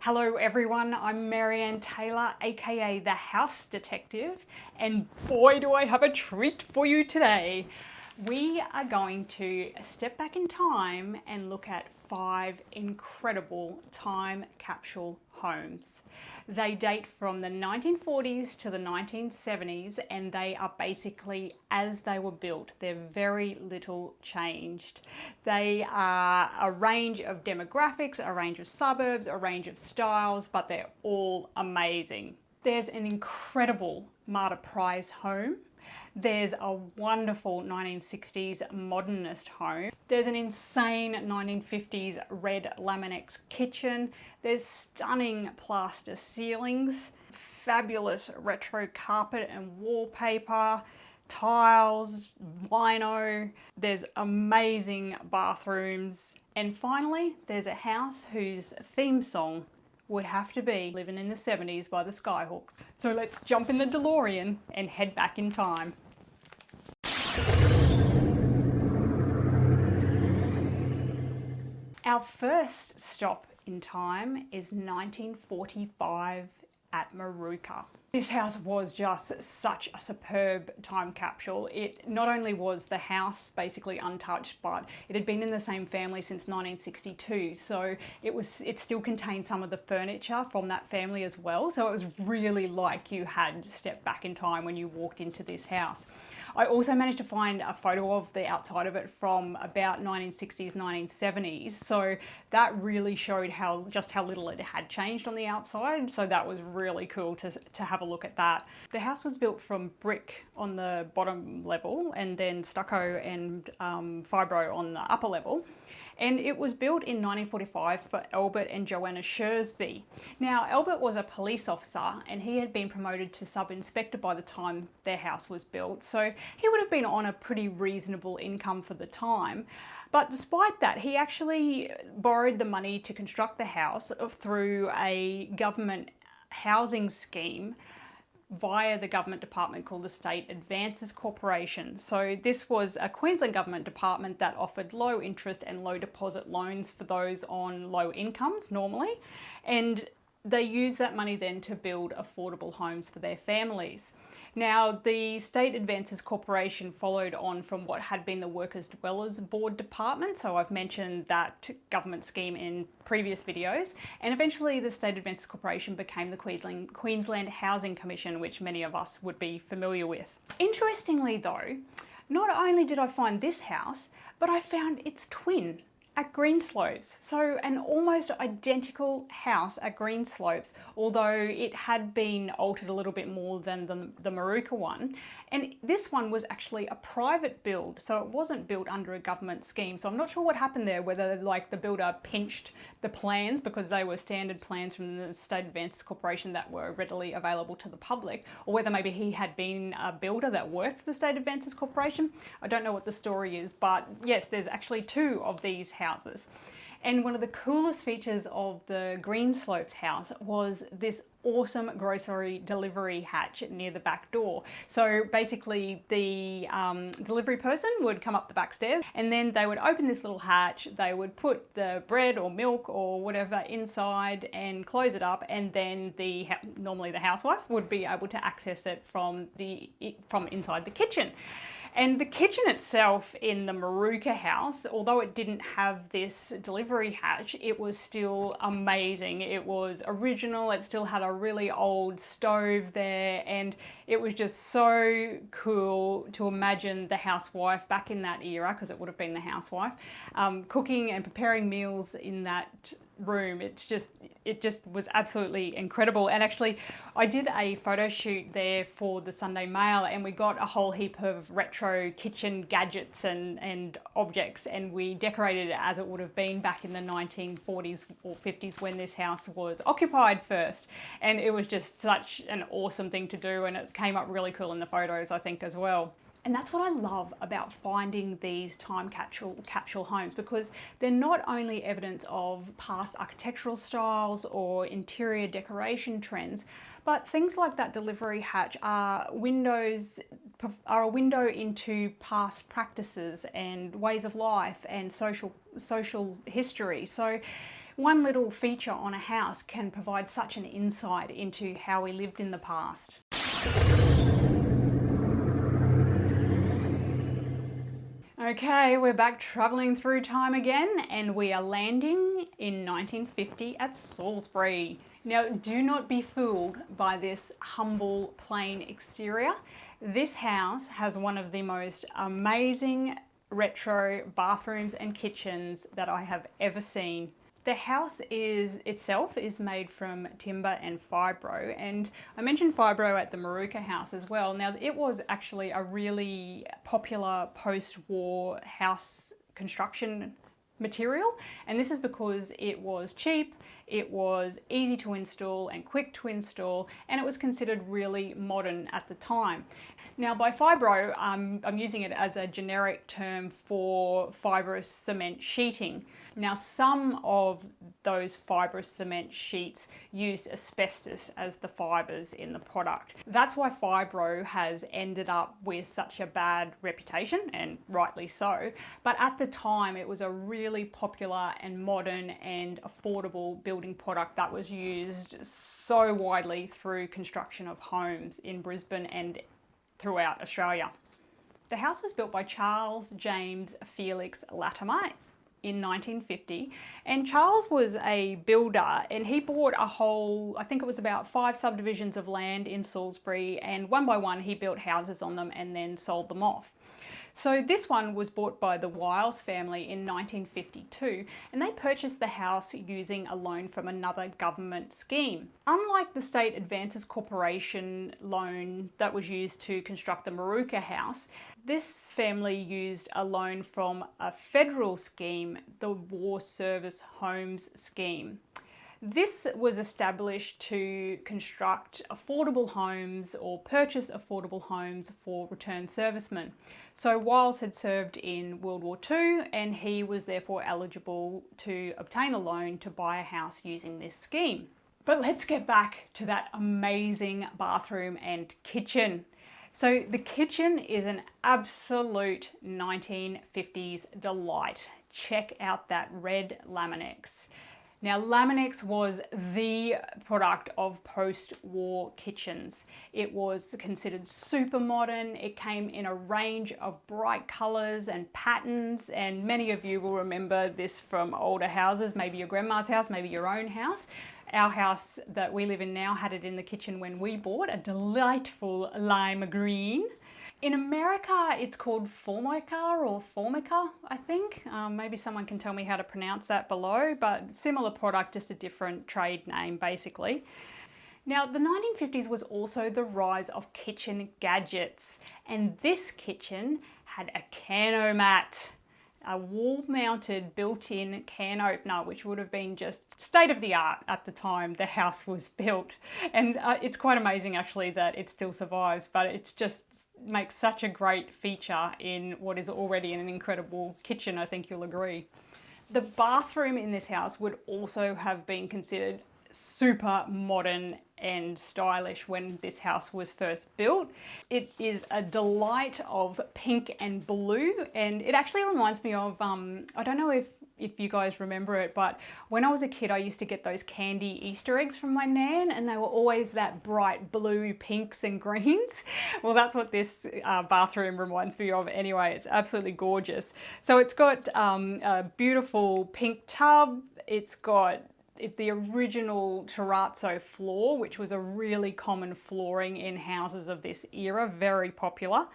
Hello everyone, I'm Marianne Taylor, aka the House Detective, and boy do I have a treat for you today. We are going to step back in time and look at 5 incredible time capsule homes. They date from the 1940s to the 1970s and they are basically as they were built. They're very little changed. They are a range of demographics, a range of suburbs, a range of styles, but they're all amazing. There's an incredible Martyr Prize home. There's a wonderful 1960s modernist home. There's an insane 1950s red Laminex kitchen. There's stunning plaster ceilings, fabulous retro carpet and wallpaper, tiles, lino. There's amazing bathrooms. And finally, there's a house whose theme song would have to be Living in the 70s by the Skyhooks. So let's jump in the Delorean and head back in time. Our first stop in time is 1945 at Moorooka. This house was just such a superb time capsule. It not only was the house basically untouched, but it had been in the same family since 1962. So it still contained some of the furniture from that family as well. So it was really like you had stepped back in time when you walked into this house. I also managed to find a photo of the outside of it from about 1960s, 1970s. So that really showed just how little it had changed on the outside. So that was really cool to have a look at that. The house was built from brick on the bottom level and then stucco and fibro on the upper level. And it was built in 1945 for Albert and Joanna Salisbury. Now, Albert was a police officer and he had been promoted to sub-inspector by the time their house was built. So he would have been on a pretty reasonable income for the time. But despite that, he actually borrowed the money to construct the house through a government housing scheme via the government department called the State Advances Corporation. So this was a Queensland government department that offered low interest and low deposit loans for those on low incomes normally. And they used that money then to build affordable homes for their families. Now, the State Advances Corporation followed on from what had been the Workers' Dwellers Board department. So I've mentioned that government scheme in previous videos. And eventually the State Advances Corporation became the Queensland Housing Commission, which many of us would be familiar with. Interestingly though, not only did I find this house, but I found its twin at Greenslopes. So an almost identical house at Greenslopes, although it had been altered a little bit more than the Moorooka one. And this one was actually a private build, so it wasn't built under a government scheme. So I'm not sure what happened there, whether like the builder pinched the plans because they were standard plans from the State Advances Corporation that were readily available to the public, or whether maybe he had been a builder that worked for the State Advances Corporation. I don't know what the story is, but yes, there's actually 2 of these houses. And one of the coolest features of the Greenslopes house was this awesome grocery delivery hatch near the back door. So basically the delivery person would come up the back stairs and then they would open this little hatch, they would put the bread or milk or whatever inside and close it up, and then normally the housewife would be able to access it from inside the kitchen. And the kitchen itself in the Moorooka house, although it didn't have this delivery hatch, it was still amazing. It was original, it still had a really old stove there, and it was just so cool to imagine the housewife back in that era, because it would have been the housewife, cooking and preparing meals in that room. It just was absolutely incredible. And actually I did a photo shoot there for the Sunday Mail and we got a whole heap of retro kitchen gadgets and objects, and we decorated it as it would have been back in the 1940s or 50s when this house was occupied first. And it was just such an awesome thing to do, and it came up really cool in the photos, I think, as well. And that's what I love about finding these time capsule homes, because they're not only evidence of past architectural styles or interior decoration trends, but things like that delivery hatch are a window into past practices and ways of life and social history. So One little feature on a house can provide such an insight into how we lived in the past. Okay, we're back travelling through time again, and we are landing in 1950 at Salisbury. Now, do not be fooled by this humble, plain exterior. This house has one of the most amazing retro bathrooms and kitchens that I have ever seen. The house itself is made from timber and fibro, and I mentioned fibro at the Moorooka house as well. Now, it was actually a really popular post-war house construction material, and this is because it was cheap, it was easy to install and quick to install, and it was considered really modern at the time. Now, by fibro, I'm using it as a generic term for fibrous cement sheeting. Now, some of those fibrous cement sheets used asbestos as the fibres in the product. That's why fibro has ended up with such a bad reputation, and rightly so. But at the time, it was a really popular and modern and affordable building product that was used so widely through construction of homes in Brisbane and throughout Australia. The house was built by Charles James Felix Latimer in 1950, and Charles was a builder, and he bought a whole, I think it was about 5 subdivisions of land in Salisbury, and one by one he built houses on them and then sold them off. So this one was bought by the Wiles family in 1952, and they purchased the house using a loan from another government scheme. Unlike the State Advances Corporation loan that was used to construct the Moorooka house, this family used a loan from a federal scheme, the War Service Homes Scheme. This was established to construct affordable homes or purchase affordable homes for returned servicemen. So Wiles had served in World War II, and he was therefore eligible to obtain a loan to buy a house using this scheme. But let's get back to that amazing bathroom and kitchen. So the kitchen is an absolute 1950s delight. Check out that red Laminex. Now, Laminex was the product of post-war kitchens. It was considered super modern. It came in a range of bright colours and patterns, and many of you will remember this from older houses, maybe your grandma's house, maybe your own house. Our house that we live in now had it in the kitchen when we bought, a delightful lime green. In America, it's called Formica or Formica, I think. Maybe someone can tell me how to pronounce that below, but similar product, just a different trade name, basically. Now, the 1950s was also the rise of kitchen gadgets, and this kitchen had a Canomat, a wall-mounted built-in can opener, which would have been just state-of-the-art at the time the house was built. And it's quite amazing, actually, that it still survives, but it's just makes such a great feature in what is already an incredible kitchen, I think you'll agree. The bathroom in this house would also have been considered super modern and stylish when this house was first built. It is a delight of pink and blue, and it actually reminds me of, I don't know if you guys remember it, but when I was a kid I used to get those candy Easter eggs from my nan, and they were always that bright blue, pinks and greens. Well, that's what this bathroom reminds me of anyway. It's absolutely gorgeous. So it's got a beautiful pink tub, it's got the original terrazzo floor, which was a really common flooring in houses of this era, very popular.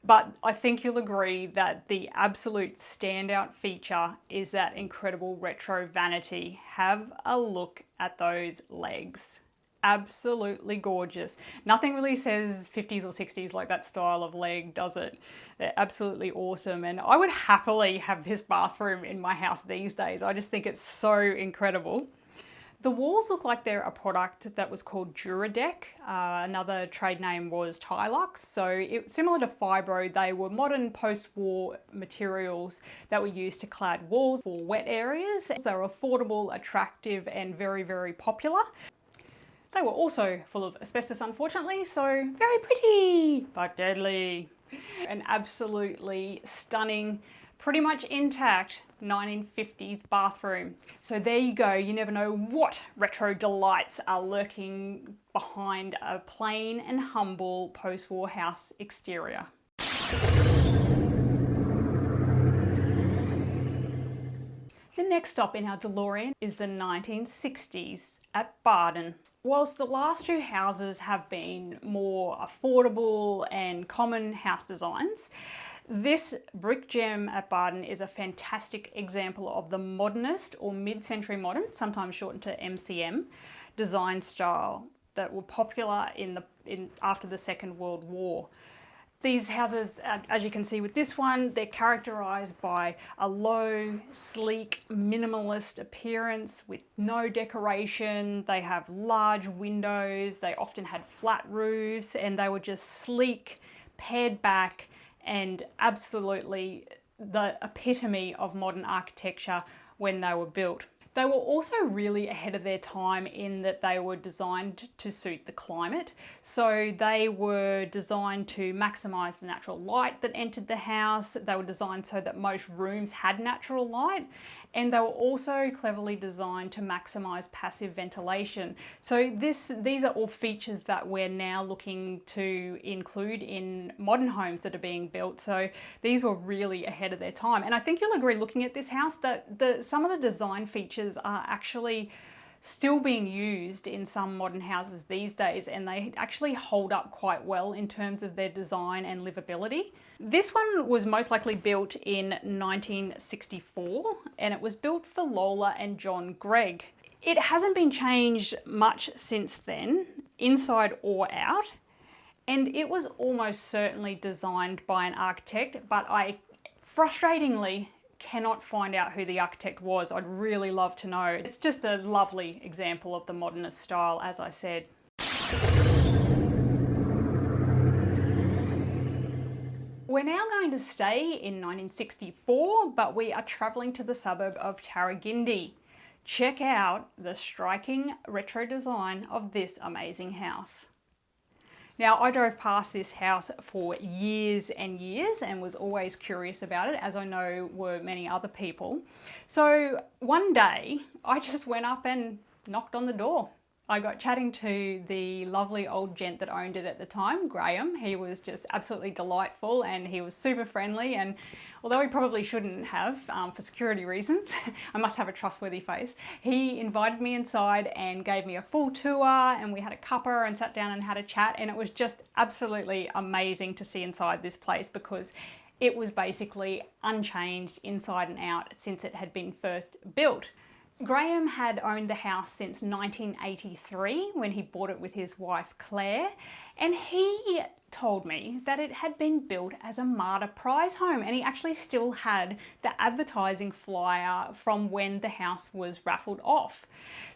But I think you'll agree that the absolute standout feature is that incredible retro vanity. Have a look at those legs. Absolutely gorgeous. Nothing really says 50s or 60s like that style of leg, does it? They're absolutely awesome, and I would happily have this bathroom in my house these days. I just think it's so incredible. The walls look like they're a product that was called Duradeck. Another trade name was Tilux. So similar to fibro, they were modern post-war materials that were used to clad walls for wet areas. They were affordable, attractive, and very, very popular. They were also full of asbestos, unfortunately, so very pretty, but deadly. An absolutely stunning pretty much intact 1950s bathroom. So there you go, you never know what retro delights are lurking behind a plain and humble post-war house exterior. The next stop in our Delorean is the 1960s at Bardon. Whilst the last two houses have been more affordable and common house designs, this brick gem at Bardon is a fantastic example of the Modernist or mid-century modern, sometimes shortened to MCM, design style that were popular after the Second World War. These houses, as you can see with this one, they're characterised by a low, sleek, minimalist appearance with no decoration. They have large windows, they often had flat roofs, and they were just sleek, pared back, and absolutely the epitome of modern architecture when they were built. They were also really ahead of their time in that they were designed to suit the climate. So they were designed to maximise the natural light that entered the house. They were designed so that most rooms had natural light. And they were also cleverly designed to maximise passive ventilation. So these are all features that we're now looking to include in modern homes that are being built. So these were really ahead of their time. And I think you'll agree, looking at this house, that some of the design features are actually still being used in some modern houses these days, and they actually hold up quite well in terms of their design and livability. This one was most likely built in 1964, and it was built for Lola and John Gregg. It hasn't been changed much since then, inside or out, and it was almost certainly designed by an architect, but I frustratingly cannot find out who the architect was. I'd really love to know. It's just a lovely example of the Modernist style, as I said. We're now going to stay in 1964, but we are travelling to the suburb of Tarragindi. Check out the striking retro design of this amazing house. Now, I drove past this house for years and years and was always curious about it, as I know were many other people. So one day, I just went up and knocked on the door. I got chatting to the lovely old gent that owned it at the time, Graham. He was just absolutely delightful, and he was super friendly, and although he probably shouldn't have for security reasons, I must have a trustworthy face, he invited me inside and gave me a full tour, and we had a cuppa and sat down and had a chat, and it was just absolutely amazing to see inside this place because it was basically unchanged inside and out since it had been first built. Graham had owned the house since 1983 when he bought it with his wife Claire, and he told me that it had been built as a martyr prize home, and he actually still had the advertising flyer from when the house was raffled off.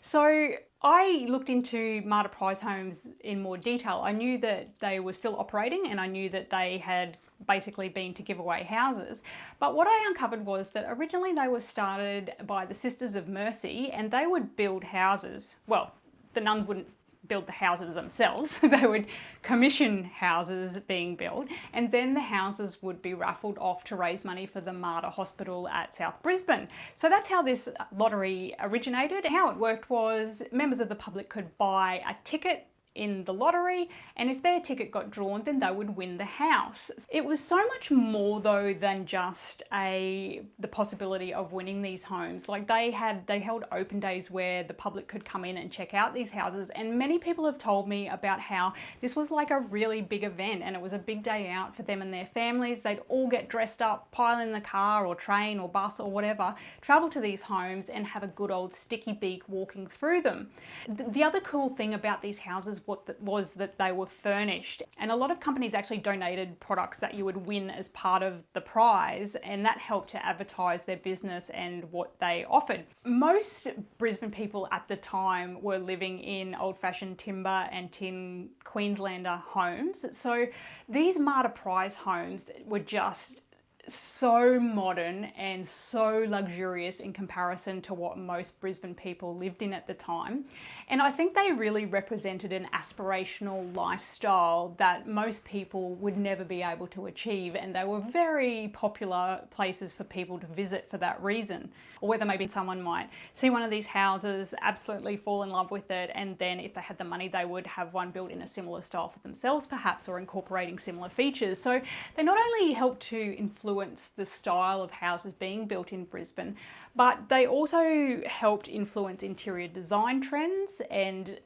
So I looked into martyr prize homes in more detail. I knew that they were still operating, and I knew that they had basically been to give away houses. But what I uncovered was that originally they were started by the Sisters of Mercy, and they would build houses. Well, the nuns wouldn't build the houses themselves. They would commission houses being built, and then the houses would be raffled off to raise money for the Martyr Hospital at South Brisbane. So that's how this lottery originated. How it worked was members of the public could buy a ticket in the lottery, and if their ticket got drawn, then they would win the house. It was so much more though than just the possibility of winning these homes. Like they held open days where the public could come in and check out these houses, and many people have told me about how this was like a really big event, and it was a big day out for them and their families. They'd all get dressed up, pile in the car or train or bus or whatever, travel to these homes and have a good old sticky beak walking through them. The other cool thing about these houses was that they were furnished, and a lot of companies actually donated products that you would win as part of the prize, and that helped to advertise their business and what they offered. Most Brisbane people at the time were living in old-fashioned timber and tin Queenslander homes, so these martyr prize homes were just so modern and so luxurious in comparison to what most Brisbane people lived in at the time. And I think they really represented an aspirational lifestyle that most people would never be able to achieve, and they were very popular places for people to visit for that reason. Or whether maybe someone might see one of these houses, absolutely fall in love with it, and then if they had the money they would have one built in a similar style for themselves perhaps, or incorporating similar features. So they not only helped to influence the style of houses being built in Brisbane, but they also helped influence interior design trends and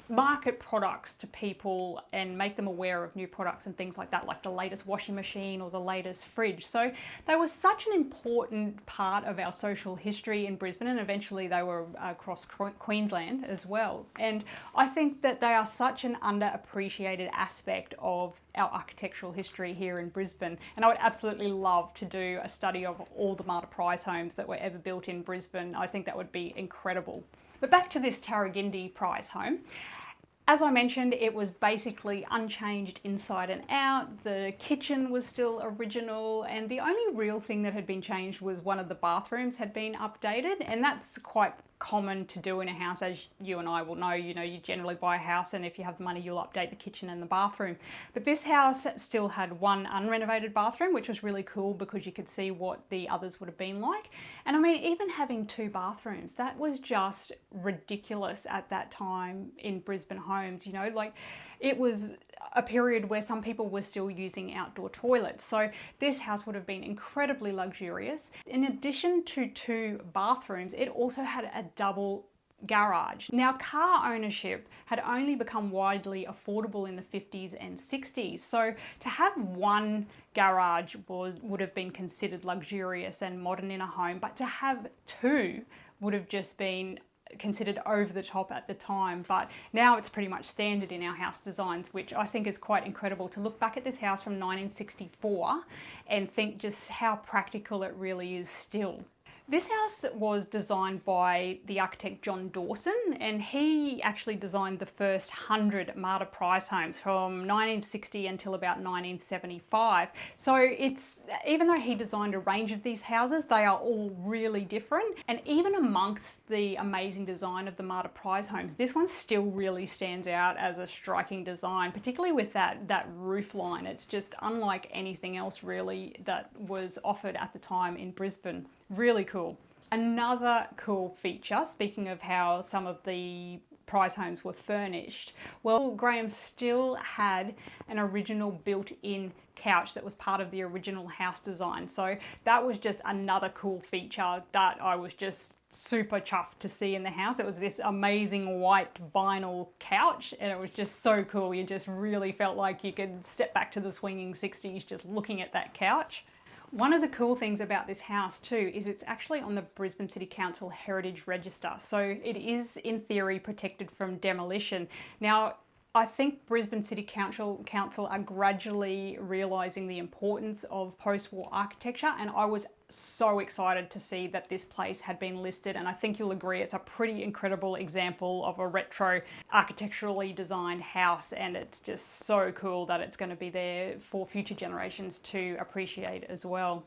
market products to people and make them aware of new products and things like that, like the latest washing machine or the latest fridge. So they were such an important part of our social history in Brisbane, and eventually they were across Queensland as well. And I think that they are such an underappreciated aspect of our architectural history here in Brisbane. And I would absolutely love to do a study of all the Martyr Prize homes that were ever built in Brisbane. I think that would be incredible. But back to this Tarragindi Prize home. As I mentioned, it was basically unchanged inside and out. The kitchen was still original, and the only real thing that had been changed was one of the bathrooms had been updated, and that's quite common to do in a house. As you and I will know, you generally buy a house, and if you have the money, you'll update the kitchen and the bathroom. But this house still had one unrenovated bathroom, which was really cool because you could see what the others would have been like. And I mean, even having two bathrooms, that was just ridiculous at that time in Brisbane homes. Like, it was a period where some people were still using outdoor toilets. So this house would have been incredibly luxurious. In addition to two bathrooms, it also had a double garage. Now, car ownership had only become widely affordable in the 50s and 60s. So to have one garage would have been considered luxurious and modern in a home, but to have two would have just been considered over the top at the time. But now it's pretty much standard in our house designs, which I think is quite incredible to look back at this house from 1964 and think just how practical it really is still. This house was designed by the architect John Dawson, and he actually designed the first 100 Martyr Prize homes from 1960 until about 1975. So even though he designed a range of these houses, they are all really different. And even amongst the amazing design of the Martyr Prize homes, this one still really stands out as a striking design, particularly with that roof line. It's just unlike anything else really that was offered at the time in Brisbane. Really cool. Another cool feature, speaking of how some of the prize homes were furnished, well, Graham still had an original built-in couch that was part of the original house design. So that was just another cool feature that I was just super chuffed to see in the house. It was this amazing white vinyl couch, and it was just so cool. You just really felt like you could step back to the swinging 60s just looking at that couch. One of the cool things about this house too is it's actually on the Brisbane City Council Heritage Register. So it is in theory protected from demolition. Now, I think Brisbane City Council are gradually realising the importance of post-war architecture, and I was so excited to see that this place had been listed, and I think you'll agree it's a pretty incredible example of a retro architecturally designed house, and it's just so cool that it's going to be there for future generations to appreciate as well.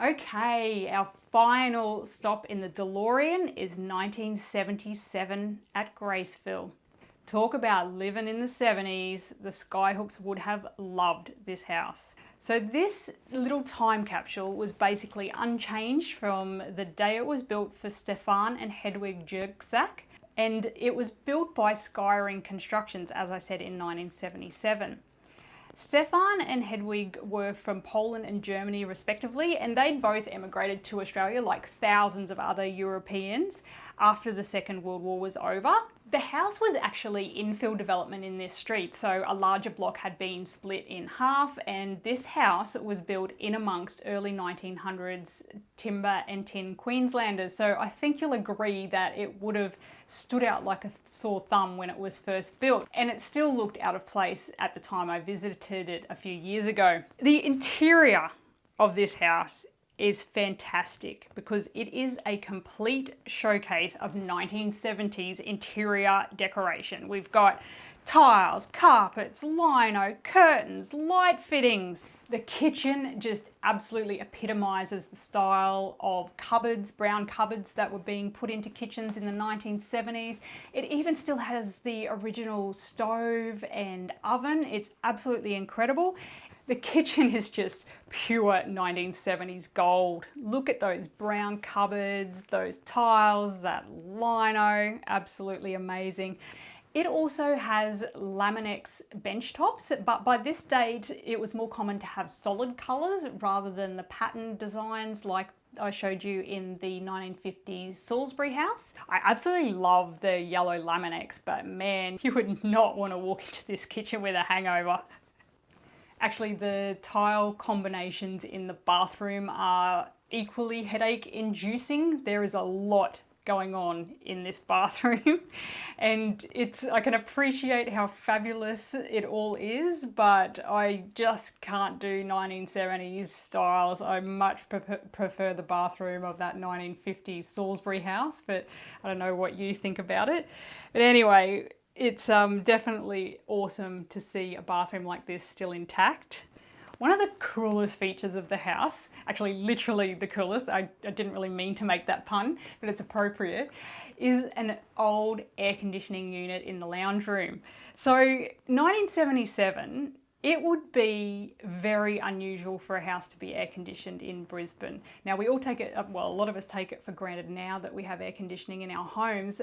Okay, our final stop in the Delorean is 1977 at Graceville. Talk about living in the 70s, the Skyhooks would have loved this house. So this little time capsule was basically unchanged from the day it was built for Stefan and Hedwig Jerksack, and it was built by Skyring Constructions, as I said, in 1977. Stefan and Hedwig were from Poland and Germany respectively, and they'd both emigrated to Australia like thousands of other Europeans after the Second World War was over. The house was actually infill development in this street, so a larger block had been split in half, and this house was built in amongst early 1900s timber and tin Queenslanders. So I think you'll agree that it would have stood out like a sore thumb when it was first built, and it still looked out of place at the time I visited it a few years ago. The interior of this house is fantastic because it is a complete showcase of 1970s interior decoration. We've got tiles, carpets, lino, curtains, light fittings. The kitchen just absolutely epitomizes the style of cupboards, brown cupboards that were being put into kitchens in the 1970s. It even still has the original stove and oven. It's absolutely incredible. The kitchen is just pure 1970s gold. Look at those brown cupboards, those tiles, that lino, absolutely amazing. It also has Laminex bench tops, but by this date it was more common to have solid colours rather than the pattern designs like I showed you in the 1950s Salisbury house. I absolutely love the yellow Laminex, but man, you would not want to walk into this kitchen with a hangover. Actually, the tile combinations in the bathroom are equally headache inducing. There is a lot going on in this bathroom and I can appreciate how fabulous it all is, but I just can't do 1970s styles. I much prefer the bathroom of that 1950s Salisbury house, but I don't know what you think about it. But anyway, it's definitely awesome to see a bathroom like this still intact. One of the coolest features of the house, actually literally the coolest, I didn't really mean to make that pun, but it's appropriate, is an old air conditioning unit in the lounge room. So 1977, it would be very unusual for a house to be air conditioned in Brisbane. Now we all take it, well, a lot of us take it for granted now that we have air conditioning in our homes,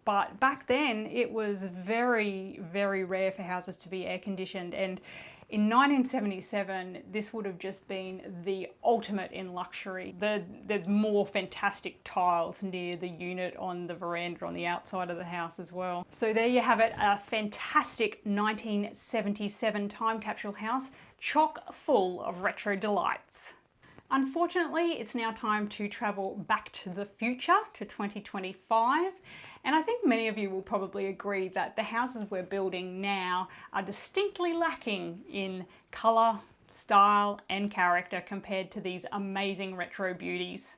but back then it was very, very rare for houses to be air conditioned, and in 1977, this would have just been the ultimate in luxury. There's more fantastic tiles near the unit on the veranda on the outside of the house as well. So there you have it, a fantastic 1977 time capsule house, chock full of retro delights. Unfortunately, it's now time to travel back to the future, to 2025. And I think many of you will probably agree that the houses we're building now are distinctly lacking in colour, style and character compared to these amazing retro beauties.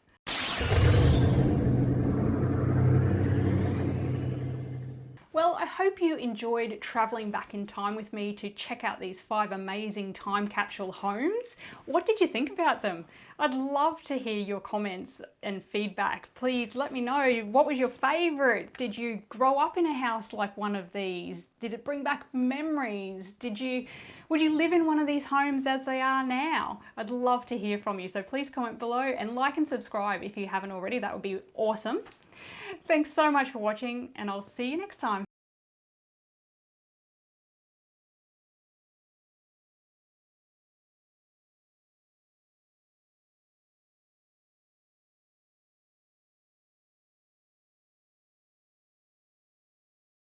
Well, I hope you enjoyed travelling back in time with me to check out these 5 amazing time capsule homes. What did you think about them? I'd love to hear your comments and feedback. Please let me know, what was your favourite? Did you grow up in a house like one of these? Did it bring back memories? Would you live in one of these homes as they are now? I'd love to hear from you, so please comment below and like and subscribe if you haven't already. That would be awesome. Thanks so much for watching, and I'll see you next time.